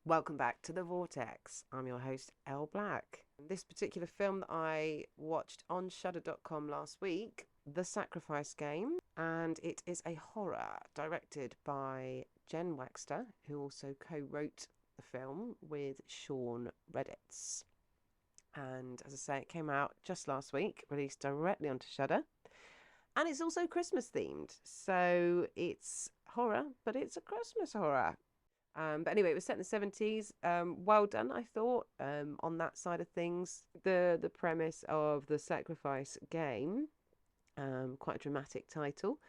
Welcome back to the Vortex. I'm your host, Elle Black. This particular film that I watched on Shudder.com last week, The Sacrifice Game, and it is a horror directed by Jen Waxter, who also co-wrote the film with Sean Redditz. And as I say, it came out just last week, released directly onto Shudder. And it's also Christmas themed. So it's horror, but it's a Christmas horror. But anyway, it was set in the 70s. Well done, I thought, on that side of things. The premise of the sacrifice game, quite a dramatic title,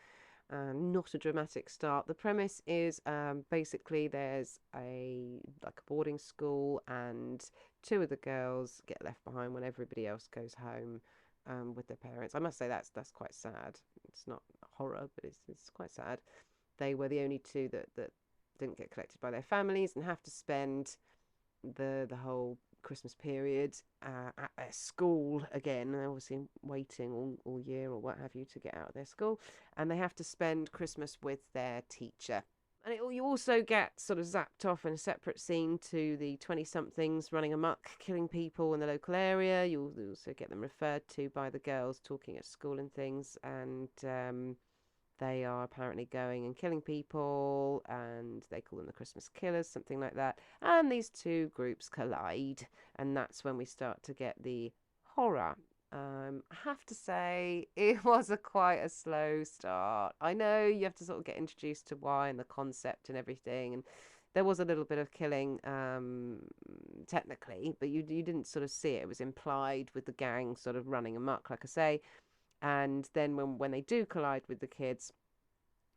not a dramatic start. The premise is basically there's a boarding school, and two of the girls get left behind when everybody else goes home with their parents. I must say that's quite sad. It's not horror, but it's quite sad. They were the only two that didn't get collected by their families and have to spend the whole Christmas period at their school again. They're obviously waiting all year or what have you to get out of their school, and they have to spend Christmas with their teacher. And you also get sort of zapped off in a separate scene to the 20-somethings running amok, killing people in the local area. You'll also get them referred to by the girls talking at school and things, and they are apparently going and killing people, and they call them the Christmas Killers, something like that. And these two groups collide, and that's when we start to get the horror. I have to say, it was quite a slow start. I know you have to sort of get introduced to why and the concept and everything, and there was a little bit of killing, technically, but you didn't sort of see it. It was implied with the gang sort of running amok, like I say. And then when they do collide with the kids,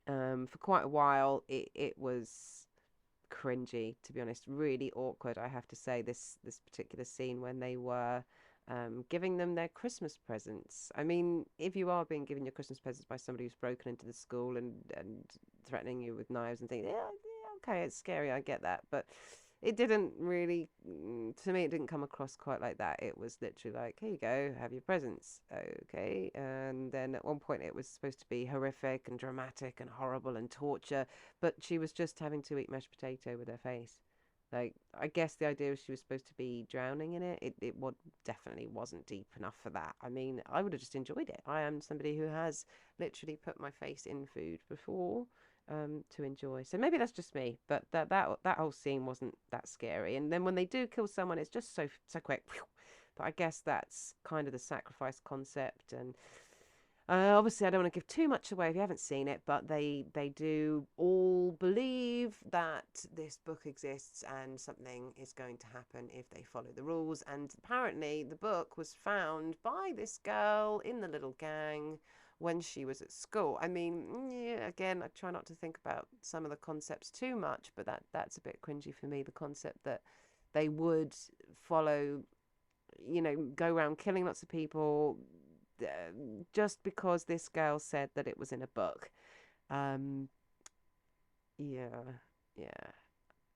for quite a while, it was cringy, to be honest, really awkward. I have to say, this particular scene when they were giving them their Christmas presents. I mean, if you are being given your Christmas presents by somebody who's broken into the school and threatening you with knives and things, yeah, okay, it's scary, I get that, but it didn't really, to me, it didn't come across quite like that. It was literally like, here you go, have your presents. Okay. And then at one point it was supposed to be horrific and dramatic and horrible and torture, but she was just having to eat mashed potato with her face. Like, I guess the idea was she was supposed to be drowning in it. It definitely wasn't deep enough for that. I mean, I would have just enjoyed it. I am somebody who has literally put my face in food before, to enjoy. So maybe that's just me, but that whole scene wasn't that scary. And then when they do kill someone, it's just so quick. But I guess that's kind of the sacrifice concept. And obviously, I don't want to give too much away if you haven't seen it, but they do all believe that this book exists and something is going to happen if they follow the rules. And apparently, the book was found by this girl in the little gang when she was at school. I mean, yeah, again, I try not to think about some of the concepts too much, but that's a bit cringy for me. The concept that they would follow, go around killing lots of people, uh, just because this girl said that it was in a book. Um, yeah, yeah.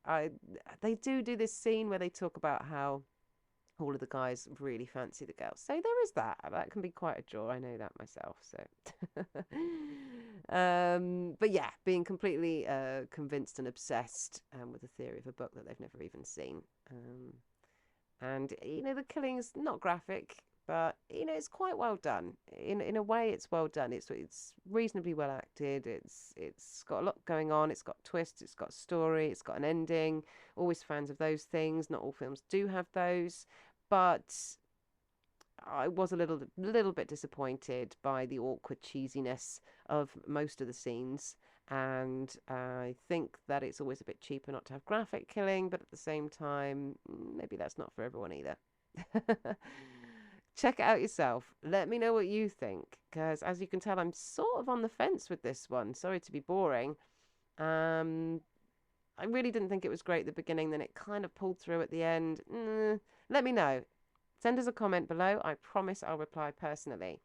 I They do this scene where they talk about how all of the guys really fancy the girl. So there is that. That can be quite a draw. I know that myself. So, but yeah, being completely convinced and obsessed with the theory of a book that they've never even seen. And the killing's not graphic, but it's quite well done. In a way, it's well done. It's reasonably well acted. It's got a lot going on. It's got twists. It's got story. It's got an ending. Always fans of those things. Not all films do have those, but I was a little bit disappointed by the awkward cheesiness of most of the scenes, and I think that it's always a bit cheaper not to have graphic killing, but at the same time, maybe that's not for everyone either. Check it out yourself. Let me know what you think, because as you can tell, I'm sort of on the fence with this one. Sorry to be boring. Um, I really didn't think it was great at the beginning, then it kind of pulled through at the end. Let me know. Send us a comment below. I promise I'll reply personally.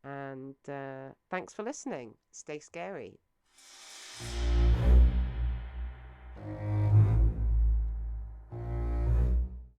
And thanks for listening. Stay scary.